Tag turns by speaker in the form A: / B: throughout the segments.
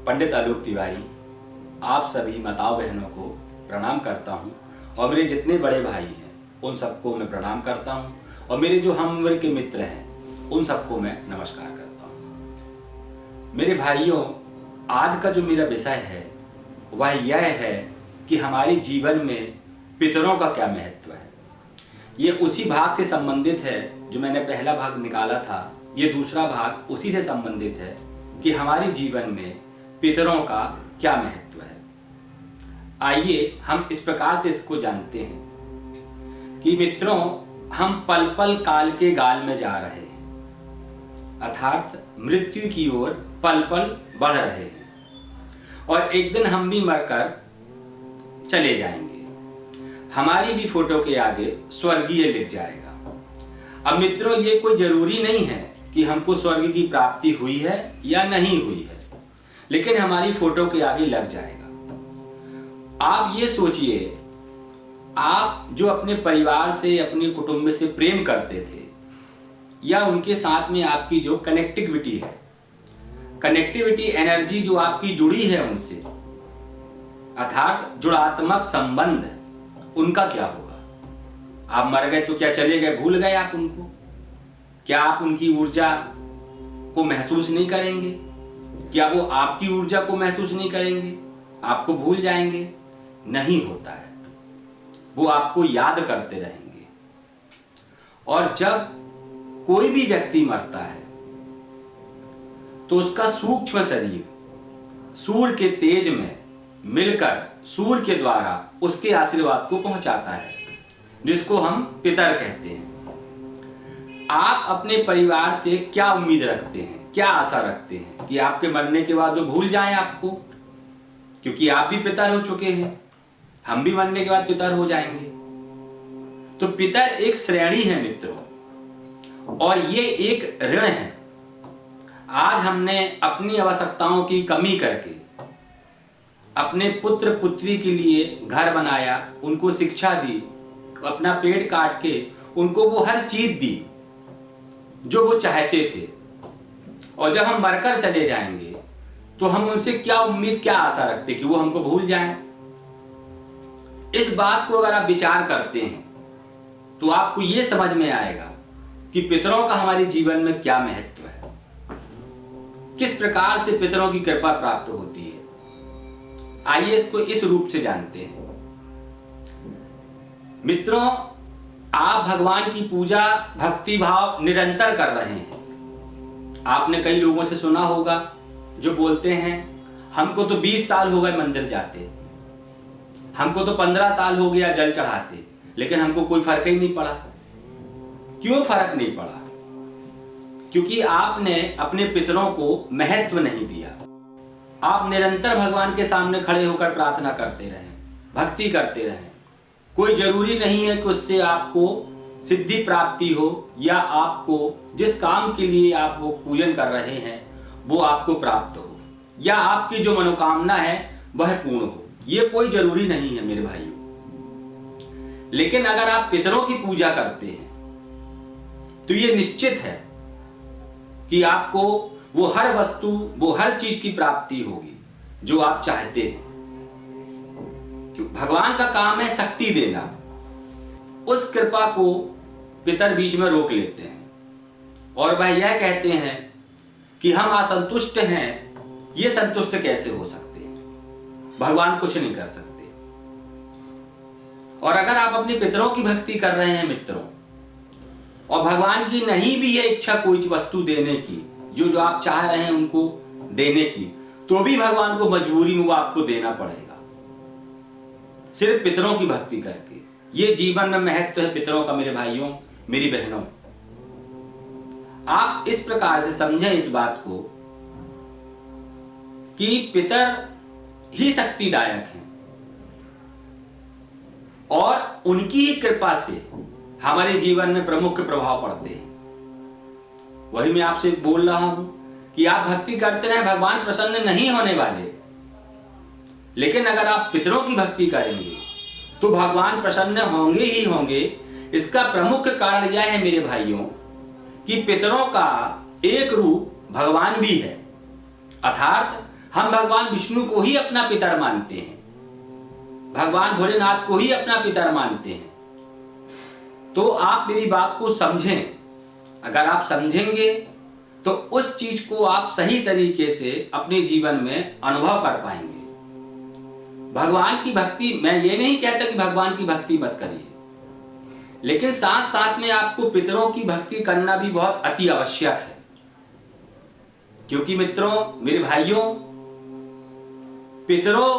A: पंडित आलोक तिवारी आप सभी माताओं बहनों को प्रणाम करता हूं और मेरे जितने बड़े भाई हैं उन सबको मैं प्रणाम करता हूं और मेरे जो हम उम्र के मित्र हैं उन सबको मैं नमस्कार करता हूं। मेरे भाइयों, आज का जो मेरा विषय है वह यह है कि हमारे जीवन में पितरों का क्या महत्व है। ये उसी भाग से संबंधित है जो मैंने पहला भाग निकाला था। ये दूसरा भाग उसी से संबंधित है कि हमारे जीवन में पितरों का क्या महत्व है। आइए हम इस प्रकार से इसको जानते हैं कि मित्रों, हम पल पल काल के गाल में जा रहे हैं, अर्थात मृत्यु की ओर पल पल बढ़ रहे हैं और एक दिन हम भी मरकर चले जाएंगे। हमारी भी फोटो के आगे स्वर्गीय लिख जाएगा। अब मित्रों, ये कोई जरूरी नहीं है कि हमको स्वर्ग की प्राप्ति हुई है या नहीं हुई है, लेकिन हमारी फोटो के आगे लग जाएगा। आप ये सोचिए, आप जो अपने परिवार से, अपने कुटुंब से प्रेम करते थे या उनके साथ में आपकी जो कनेक्टिविटी है, कनेक्टिविटी एनर्जी जो आपकी जुड़ी है उनसे, अर्थात जुड़ात्मक संबंध, उनका क्या होगा। आप मर गए तो क्या चले गए, भूल गए आप उनको? क्या आप उनकी ऊर्जा को महसूस नहीं करेंगे? क्या वो आपकी ऊर्जा को महसूस नहीं करेंगे? आपको भूल जाएंगे? नहीं होता है, वो आपको याद करते रहेंगे। और जब कोई भी व्यक्ति मरता है तो उसका सूक्ष्म शरीर सूर्य के तेज में मिलकर सूर्य के द्वारा उसके आशीर्वाद को पहुंचाता है, जिसको हम पितर कहते हैं। आप अपने परिवार से क्या उम्मीद रखते हैं, क्या आशा रखते हैं कि आपके मरने के बाद वो भूल जाएं आपको? क्योंकि आप भी पितर हो चुके हैं, हम भी मरने के बाद पितर हो जाएंगे। तो पितर एक श्रेणी है मित्रों, और ये एक ऋण है। आज हमने अपनी आवश्यकताओं की कमी करके अपने पुत्र पुत्री के लिए घर बनाया, उनको शिक्षा दी, अपना पेट काट के उनको वो हर चीज दी जो वो चाहते थे। और जब हम मरकर चले जाएंगे तो हम उनसे क्या उम्मीद, क्या आशा रखते कि वो हमको भूल जाएं? इस बात को अगर आप विचार करते हैं तो आपको ये समझ में आएगा कि पितरों का हमारे जीवन में क्या महत्व है, किस प्रकार से पितरों की कृपा प्राप्त होती है। आइए इसको इस रूप से जानते हैं। मित्रों, आप भगवान की पूजा भक्ति भाव निरंतर कर रहे हैं। आपने कई लोगों से सुना होगा जो बोलते हैं, हमको तो 20 साल हो गए मंदिर जाते, हमको तो 15 साल हो गया जल चढ़ाते, लेकिन हमको कोई फर्क ही नहीं पड़ा। क्यों फर्क नहीं पड़ा? क्योंकि आपने अपने पितरों को महत्व नहीं दिया। आप निरंतर भगवान के सामने खड़े होकर प्रार्थना करते रहें, भक्ति करते रहें। कोई जरूरी नहीं है कि उससे आपको सिद्धि प्राप्ति हो या आपको जिस काम के लिए आप वो पूजन कर रहे हैं वो आपको प्राप्त हो या आपकी जो मनोकामना है वह पूर्ण हो। ये कोई जरूरी नहीं है मेरे भाइयों। लेकिन अगर आप पितरों की पूजा करते हैं तो ये निश्चित है कि आपको वो हर वस्तु, वो हर चीज की प्राप्ति होगी जो आप चाहते हैं। भगवान का काम है शक्ति देना। उस कृपा को पितर बीच में रोक लेते हैं और वह यह कहते हैं कि हम असंतुष्ट हैं। ये संतुष्ट कैसे हो सकते हैं? भगवान कुछ नहीं कर सकते। और अगर आप अपने पितरों की भक्ति कर रहे हैं मित्रों, और भगवान की नहीं भी है इच्छा कोई वस्तु देने की, जो आप चाह रहे हैं उनको देने की, तो भी भगवान को मजबूरी में वो आपको देना पड़ेगा, सिर्फ पितरों की भक्ति करके। ये जीवन में महत्व है पितरों का मेरे भाइयों, मेरी बहनों। आप इस प्रकार से समझें इस बात को कि पितर ही शक्तिदायक हैं और उनकी ही कृपा से हमारे जीवन में प्रमुख प्रभाव पड़ते हैं। वही मैं आपसे बोल रहा हूं कि आप भक्ति करते रहे, भगवान प्रसन्न नहीं होने वाले। लेकिन अगर आप पितरों की भक्ति करेंगे तो भगवान प्रसन्न होंगे ही होंगे। इसका प्रमुख कारण यह है मेरे भाइयों कि पितरों का एक रूप भगवान भी है, अर्थात हम भगवान विष्णु को ही अपना पितर मानते हैं, भगवान भोलेनाथ को ही अपना पितर मानते हैं। तो आप मेरी बात को समझें। अगर आप समझेंगे तो उस चीज को आप सही तरीके से अपने जीवन में अनुभव कर पाएंगे। भगवान की भक्ति, मैं ये नहीं कहता कि भगवान की भक्ति मत करिए, लेकिन साथ साथ में आपको पितरों की भक्ति करना भी बहुत अति आवश्यक है। क्योंकि मित्रों, मेरे भाइयों, पितरों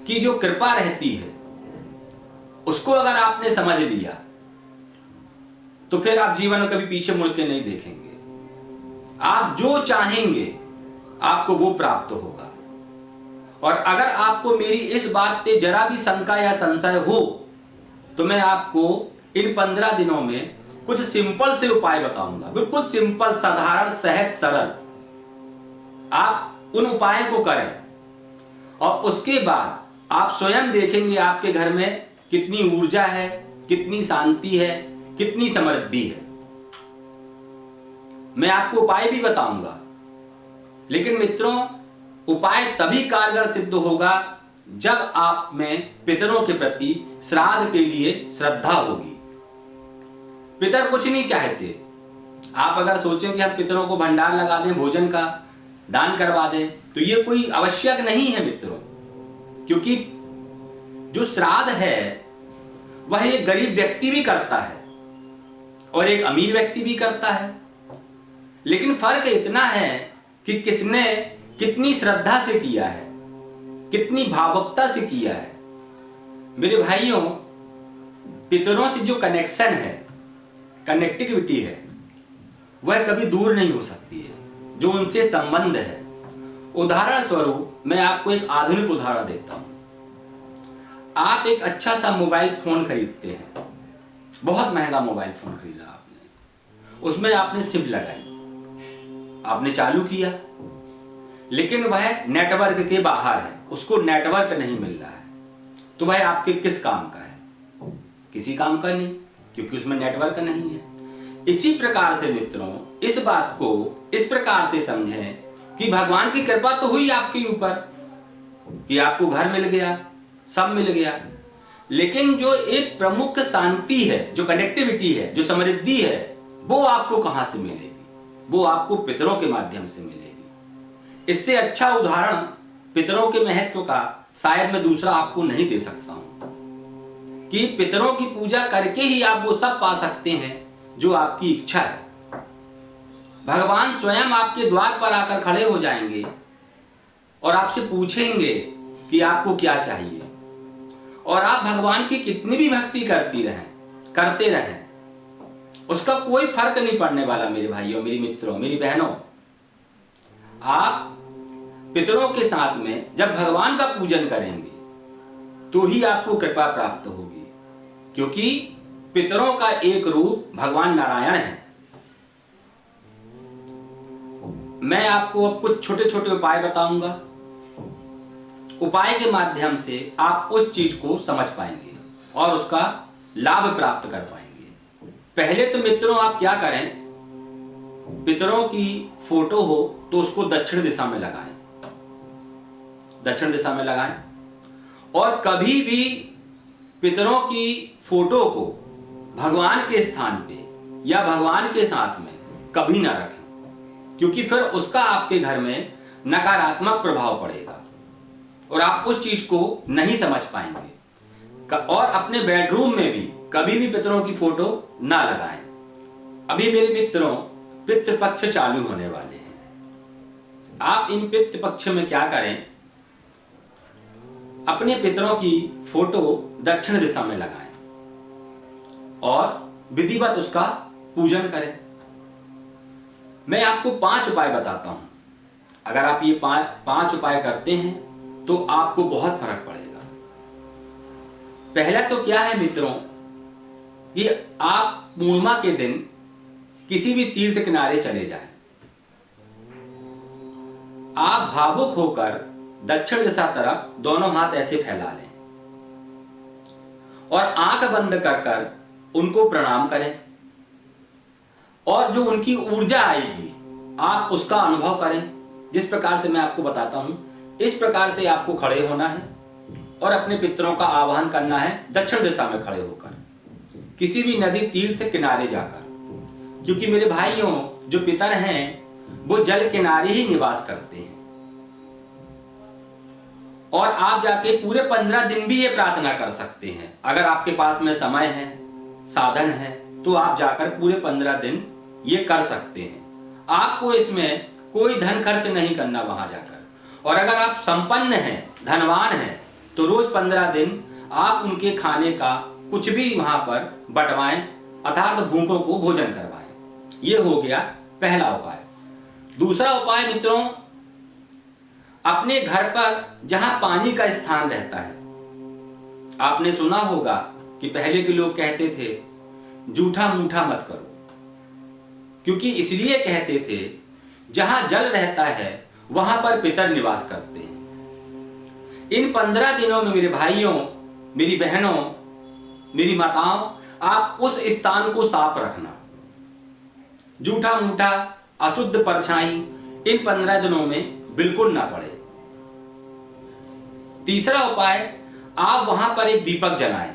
A: की जो कृपा रहती है उसको अगर आपने समझ लिया तो फिर आप जीवन में कभी पीछे मुड़ के नहीं देखेंगे। आप जो चाहेंगे आपको वो प्राप्त होगा। और अगर आपको मेरी इस बात पे जरा भी शंका या संशय हो तो मैं आपको इन 15 दिनों में कुछ सिंपल से उपाय बताऊंगा, बिल्कुल सिंपल, साधारण, सहज, सरल। आप उन उपायों को करें और उसके बाद आप स्वयं देखेंगे आपके घर में कितनी ऊर्जा है, कितनी शांति है, कितनी समृद्धि है। मैं आपको उपाय भी बताऊंगा, लेकिन मित्रों, उपाय तभी कारगर सिद्ध होगा जब आप में पितरों के प्रति श्राद्ध के लिए श्रद्धा होगी। पितर कुछ नहीं चाहते। आप अगर सोचें कि हम पितरों को भंडार लगा दें, भोजन का दान करवा दें, तो ये कोई आवश्यक नहीं है मित्रों। क्योंकि जो श्राद्ध है वह एक गरीब व्यक्ति भी करता है और एक अमीर व्यक्ति भी करता है, लेकिन फर्क इतना है कि किसने कितनी श्रद्धा से किया है, कितनी भावुकता से किया है। मेरे भाइयों, पितरों से जो कनेक्शन है, कनेक्टिविटी है, वह कभी दूर नहीं हो सकती है, जो उनसे संबंध है। उदाहरण स्वरूप मैं आपको एक आधुनिक उदाहरण देता हूं। आप एक अच्छा सा मोबाइल फोन खरीदते हैं, बहुत महंगा मोबाइल फोन खरीदा आपने, उसमें आपने सिम लगाई, आपने चालू किया, लेकिन वह नेटवर्क के बाहर है, उसको नेटवर्क नहीं मिल रहा है, तो वह आपके किस काम का है? किसी काम का नहीं, क्योंकि उसमें नेटवर्क नहीं है। इसी प्रकार से मित्रों, इस बात को इस प्रकार से समझें कि भगवान की कृपा तो हुई आपके ऊपर कि आपको घर मिल गया, सब मिल गया, लेकिन जो एक प्रमुख शांति है, जो कनेक्टिविटी है, जो समृद्धि है, वो आपको कहां से मिलेगी? वो आपको पितरों के माध्यम से मिलेगी। इससे अच्छा उदाहरण पितरों के महत्व का शायद मैं दूसरा आपको नहीं दे सकता हूं कि पितरों की पूजा करके ही आप वो सब पा सकते हैं जो आपकी इच्छा है। भगवान स्वयं आपके द्वार पर आकर खड़े हो जाएंगे और आपसे पूछेंगे कि आपको क्या चाहिए, और आप भगवान की कितनी भी भक्ति करते रहें, उसका कोई फर्क नहीं पड़ने वाला। मेरे भाइयों, मेरी मित्रों, मेरी बहनों, आप पितरों के साथ में जब भगवान का पूजन करेंगे तो ही आपको कृपा प्राप्त होगी, क्योंकि पितरों का एक रूप भगवान नारायण है। मैं आपको अब कुछ छोटे छोटे उपाय बताऊंगा। उपाय के माध्यम से आप उस चीज को समझ पाएंगे और उसका लाभ प्राप्त कर पाएंगे। पहले तो मित्रों आप क्या करें, पितरों की फोटो हो तो उसको दक्षिण दिशा में लगाएं, दक्षिण दिशा में लगाएं। और कभी भी पितरों की फोटो को भगवान के स्थान पे या भगवान के साथ में कभी ना रखें, क्योंकि फिर उसका आपके घर में नकारात्मक प्रभाव पड़ेगा और आप उस चीज को नहीं समझ पाएंगे। और अपने बेडरूम में भी कभी भी पितरों की फोटो ना लगाएं। अभी मेरे मित्रों, पितृपक्ष चालू होने वाले हैं। आप इन पितृपक्ष में क्या करें, अपने पितरों की फोटो दक्षिण दिशा में लगाएं और विधिवत उसका पूजन करें। मैं आपको 5 उपाय बताता हूं। अगर आप ये 5 उपाय करते हैं तो आपको बहुत फर्क पड़ेगा। पहला तो क्या है मित्रों, कि आप पूर्णिमा के दिन किसी भी तीर्थ किनारे चले जाएं। आप भावुक होकर दक्षिण दिशा तरफ दोनों हाथ ऐसे फैला लें और आंख बंद कर कर उनको प्रणाम करें, और जो उनकी ऊर्जा आएगी आप उसका अनुभव करें। जिस प्रकार से मैं आपको बताता हूँ, इस प्रकार से आपको खड़े होना है और अपने पितरों का आह्वान करना है दक्षिण दिशा में खड़े होकर, किसी भी नदी तीर्थ किनारे जाकर। क्योंकि मेरे भाइयों, जो पितर हैं वो जल किनारे ही निवास करते हैं। और आप जाके पूरे 15 दिन भी ये प्रार्थना कर सकते हैं। अगर आपके पास में समय है, साधन है, तो आप जाकर पूरे 15 दिन ये कर सकते हैं। आपको इसमें कोई धन खर्च नहीं करना वहां जाकर। और अगर आप संपन्न हैं, धनवान हैं, तो रोज 15 दिन आप उनके खाने का कुछ भी वहां पर बंटवाएं, अर्थात भूखों को भोजन करवाएं। ये हो गया पहला उपाय। दूसरा उपाय मित्रों, अपने घर पर जहां पानी का स्थान रहता है, आपने सुना होगा कि पहले के लोग कहते थे जूठा मूठा मत करो। क्योंकि इसलिए कहते थे जहां जल रहता है वहां पर पितर निवास करते हैं। इन 15 दिनों में मेरे भाइयों, मेरी बहनों, मेरी माताओं, आप उस स्थान को साफ रखना। जूठा मूठा, अशुद्ध परछाई इन 15 दिनों में बिल्कुल ना पड़े। तीसरा उपाय, आप वहां पर एक दीपक जलाएं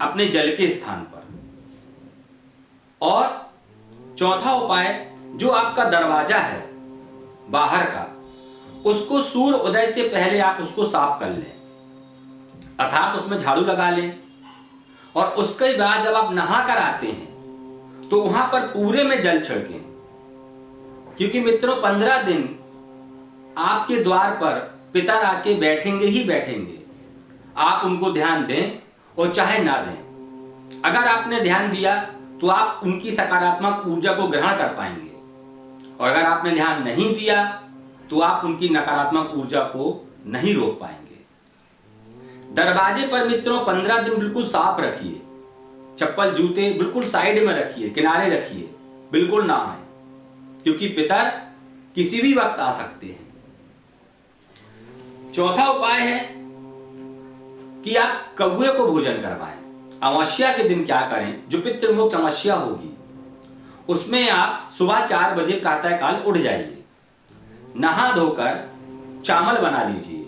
A: अपने जल के स्थान पर। और चौथा उपाय, जो आपका दरवाजा है बाहर का, उसको सूर्य उदय से पहले आप उसको साफ कर लें, अर्थात उसमें झाड़ू लगा लें। और उसके बाद जब आप नहा कर आते हैं तो वहां पर पूरे में जल छिड़कें। क्योंकि मित्रों 15 दिन आपके द्वार पर पितर आके बैठेंगे ही बैठेंगे। आप उनको ध्यान दें और चाहे ना दें। अगर आपने ध्यान दिया तो आप उनकी सकारात्मक ऊर्जा को ग्रहण कर पाएंगे, और अगर आपने ध्यान नहीं दिया तो आप उनकी नकारात्मक ऊर्जा को नहीं रोक पाएंगे। दरवाजे पर मित्रों 15 दिन बिल्कुल साफ रखिए। चप्पल जूते बिल्कुल साइड में रखिए, किनारे रखिए, बिल्कुल ना आए, क्योंकि पितर किसी भी वक्त आ सकते हैं। चौथा उपाय है कि आप कौवे को भोजन करवाएं। अमावस्या के दिन क्या करें, जो पितृमुक्त अमावस्या होगी उसमें आप सुबह 4 बजे प्रातःकाल उठ जाइए, नहा धोकर चावल बना लीजिए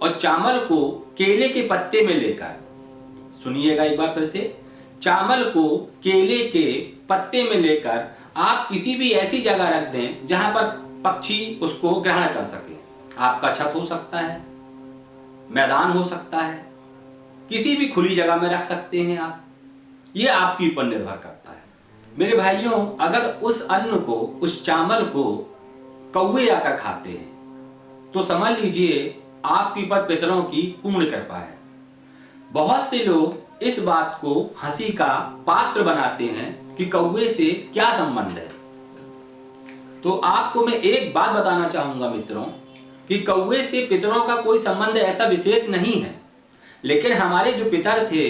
A: और चावल को केले के पत्ते में लेकर, सुनिएगा एक बार फिर से, चावल को केले के पत्ते में लेकर आप किसी भी ऐसी जगह रख दें जहां पर पक्षी उसको ग्रहण कर सके। आपका छत हो सकता है, मैदान हो सकता है, किसी भी खुली जगह में रख सकते हैं आप। ये आपके ऊपर निर्भर करता है। मेरे भाइयों, अगर उस अन्न को, उस चावल को कौवे आकर खाते हैं तो समझ लीजिए आपके ऊपर पितरों की पूर्ण कृपा है। बहुत से लोग इस बात को हंसी का पात्र बनाते हैं कि कौवे से क्या संबंध है। तो आपको मैं एक बात बताना चाहूंगा मित्रों कि कौवे से पितरों का कोई संबंध ऐसा विशेष नहीं है। लेकिन हमारे जो पितर थे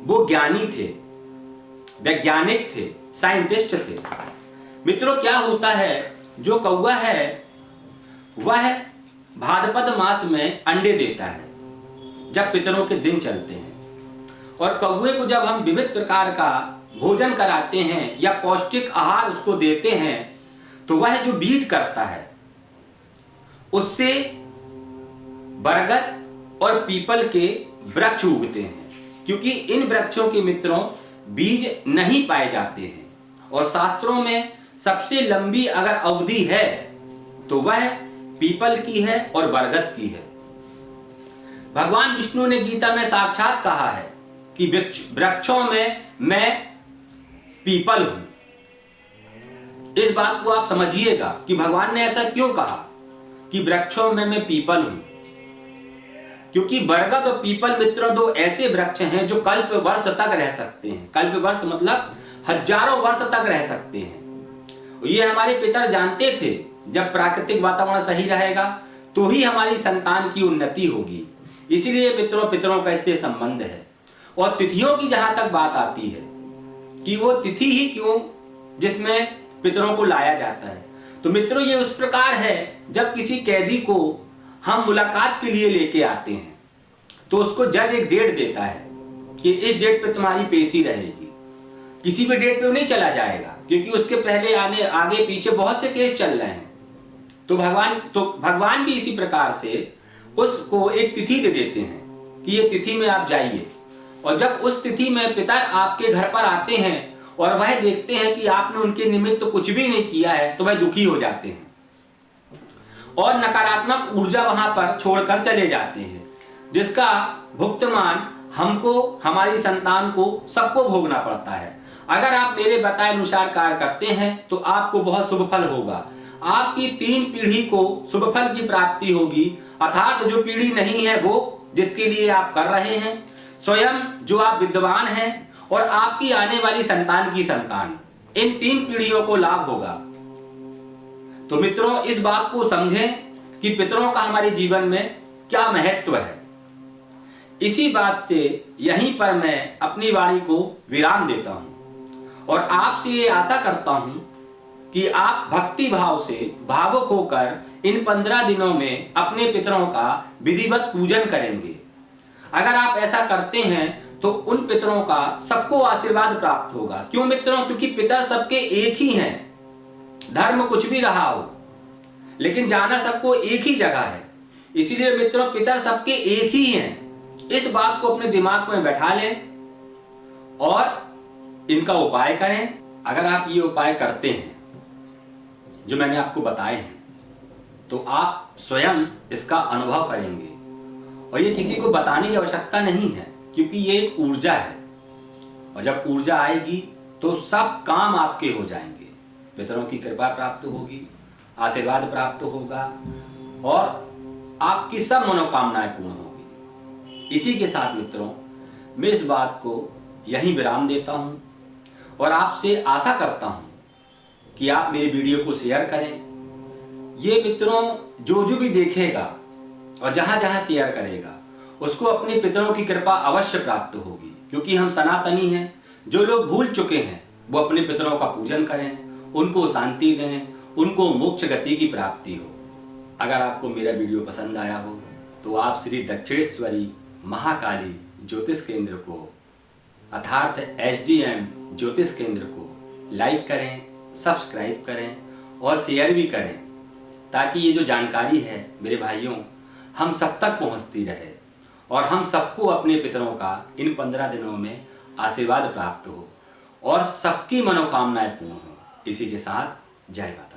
A: वो ज्ञानी थे, वैज्ञानिक थे, साइंटिस्ट थे। मित्रों क्या होता है, जो कौवा है वह भाद्रपद मास में अंडे देता है जब पितरों के दिन चलते हैं। और कौवे को जब हम विविध प्रकार का भोजन कराते हैं या पौष्टिक आहार उसको देते हैं तो वह जो बीट करता है उससे बरगद और पीपल के वृक्ष उगते हैं। क्योंकि इन वृक्षों के मित्रों बीज नहीं पाए जाते हैं। और शास्त्रों में सबसे लंबी अगर अवधि है तो वह पीपल की है और बरगद की है। भगवान विष्णु ने गीता में साक्षात कहा है कि वृक्षों में मैं पीपल हूं। इस बात को आप समझिएगा कि भगवान ने ऐसा क्यों कहा कि वृक्षों में मैं पीपल हूं। क्योंकि बरगद और पीपल मित्रों दो ऐसे वृक्ष हैं जो कल्प वर्ष तक रह सकते हैं। कल्प वर्ष मतलब हजारों वर्ष तक रह सकते हैं। ये हमारे पितर जानते थे जब प्राकृतिक वातावरण सही रहेगा तो ही हमारी संतान की उन्नति होगी। इसलिए मित्रों पितरों का इससे संबंध है। और तिथियों की जहां तक बात आती है कि वो तिथि ही क्यों जिसमें पितरों को लाया जाता है, तो मित्रों ये उस प्रकार है जब किसी कैदी को हम मुलाकात के लिए लेके आते हैं तो उसको जज एक डेट देता है कि इस डेट पे तुम्हारी पेशी रहेगी। किसी भी डेट पे वो नहीं चला जाएगा क्योंकि उसके पहले आगे पीछे बहुत से केस चल रहे हैं। तो भगवान भी इसी प्रकार से उसको एक तिथि दे देते हैं कि ये तिथि में आप जाइए। और जब उस तिथि में पितर आपके घर पर आते हैं और वह देखते हैं कि आपने उनके निमित्त कुछ भी नहीं किया है, तो वह दुखी हो जाते हैं और नकारात्मक ऊर्जा वहां पर छोड़कर चले जाते हैं, जिसका भुगतान हमको, हमारी संतान को, सबको भोगना पड़ता है। अगर आप मेरे बताए अनुसार कार्य करते हैं तो आपको बहुत शुभ फल होगा। आपकी 3 पीढ़ी को शुभ फल की प्राप्ति होगी, अर्थात जो पीढ़ी नहीं है वो जिसके लिए आप कर रहे हैं, स्वयं जो आप विद्वान हैं और आपकी आने वाली संतान की संतान, इन 3 पीढ़ियों को लाभ होगा। तो मित्रों, इस बात को समझें कि पितरों का हमारे जीवन में क्या महत्व है। इसी बात से यहीं पर मैं अपनी वाणी को विराम देता हूं और आपसे ये आशा करता हूं कि आप भक्ति भाव से भावुक होकर इन 15 दिनों में अपने पितरों का विधिवत पूजन करेंगे। अगर आप ऐसा करते हैं तो उन पितरों का सबको आशीर्वाद प्राप्त होगा। क्यों मित्रों? क्योंकि पितर सबके एक ही हैं। धर्म कुछ भी रहा हो, लेकिन जाना सबको एक ही जगह है। इसीलिए मित्रों, पितर सबके एक ही हैं। इस बात को अपने दिमाग में बैठा लें और इनका उपाय करें। अगर आप ये उपाय करते हैं जो मैंने आपको बताए हैं, तो आप स्वयं इसका अनुभव करेंगे। और ये किसी को बताने की आवश्यकता नहीं है, क्योंकि ये एक ऊर्जा है और जब ऊर्जा आएगी तो सब काम आपके हो जाएंगे। पितरों की कृपा प्राप्त होगी, आशीर्वाद प्राप्त होगा और आपकी सब मनोकामनाएं पूर्ण होगी। इसी के साथ मित्रों, मैं इस बात को यहीं विराम देता हूं और आपसे आशा करता हूं कि आप मेरी वीडियो को शेयर करें। ये मित्रों, जो भी देखेगा और जहां जहां शेयर करेगा उसको अपने पितरों की कृपा अवश्य प्राप्त होगी, क्योंकि हम सनातनी हैं। जो लोग भूल चुके हैं वो अपने पितरों का पूजन करें, उनको शांति दें, उनको मोक्ष गति की प्राप्ति हो। अगर आपको मेरा वीडियो पसंद आया हो तो आप श्री दक्षिणेश्वरी महाकाली ज्योतिष केंद्र को, अर्थात SDM ज्योतिष केंद्र को लाइक करें, सब्सक्राइब करें और शेयर भी करें, ताकि ये जो जानकारी है मेरे भाइयों हम सब तक पहुंचती रहे और हम सबको अपने पितरों का इन 15 दिनों में आशीर्वाद प्राप्त हो और सबकी मनोकामनाएं पूर्ण हो। इसी के साथ जय माता।